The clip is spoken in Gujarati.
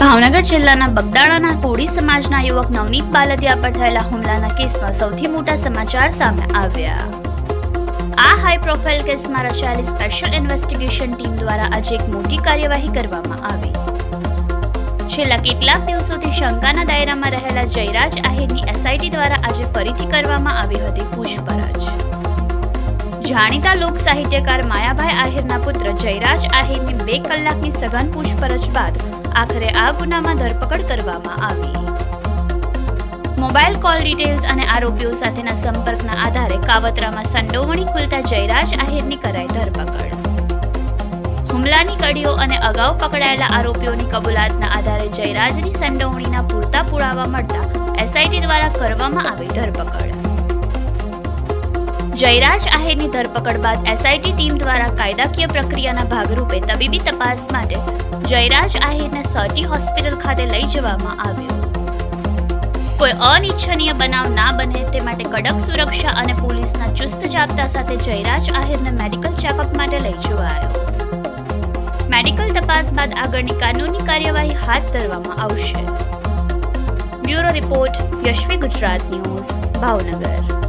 ભાવનગર જિલ્લાના બગદાણાના કોળી સમાજના યુવક નવનીત બાલદિયા પર થયેલા હુમલાના કેસમાં સૌથી મોટા સમાચાર સામે આવ્યા. આ હાઈ પ્રોફાઇલ કેસમાં રચાયેલી સ્પેશિયલ ઇન્વેસ્ટિગેશન ટીમ દ્વારા આજે એક મોટી કાર્યવાહી કરવામાં આવી. છેલ્લા કેટલાક દિવસોથી શંકાના દાયરામાં રહેલા જયરાજ આહિરની એસઆઈટી દ્વારા આજે ફરીથી કરવામાં આવી હતી પૂછપરછ. જાણીતા લોક સાહિત્યકાર માયાભાઈ આહિરના પુત્ર જયરાજ આહિરની 2 કલાકની સઘન પૂછપરછ બાદ આખરે આ ગુનામાં ધરપકડ કરવામાં આવી. મોબાઈલ કોલ ડિટેલ્સ અને આરોપીઓ સાથેના સંપર્કના આધારે કાવતરામાં સંડોવણી ખુલતા જયરાજ આહિરની કરાઈ ધરપકડ. હુમલાની કડીઓ અને અગાઉ પકડાયેલા આરોપીઓની કબૂલાતના આધારે જયરાજની સંડોવણીના પૂરતા પુરાવા મળતા એસઆઈટી દ્વારા કરવામાં આવી ધરપકડ. જયરાજ આહિરની ધરપકડ બાદ એસઆઈટી ટીમ દ્વારા કાયદાકીય પ્રક્રિયાના ભાગરૂપે તબીબી તપાસ માટે જયરાજ આહિરને સર્ટી હોસ્પિટલ ખાતે લઈ જવામાં આવ્યો. કોઈ અનિચ્છનીય બનાવ ના બને તે માટે કડક સુરક્ષા અને પોલીસના ચુસ્ત જાપ્તા સાથે જયરાજ આહિરને મેડિકલ ચેકઅપ માટે લઈ જવાયો. મેડિકલ તપાસ બાદ આગળની કાનૂની કાર્યવાહી હાથ ધરવામાં આવશે. Bureau report, Yashvi Gujarat news, Bhavnagar.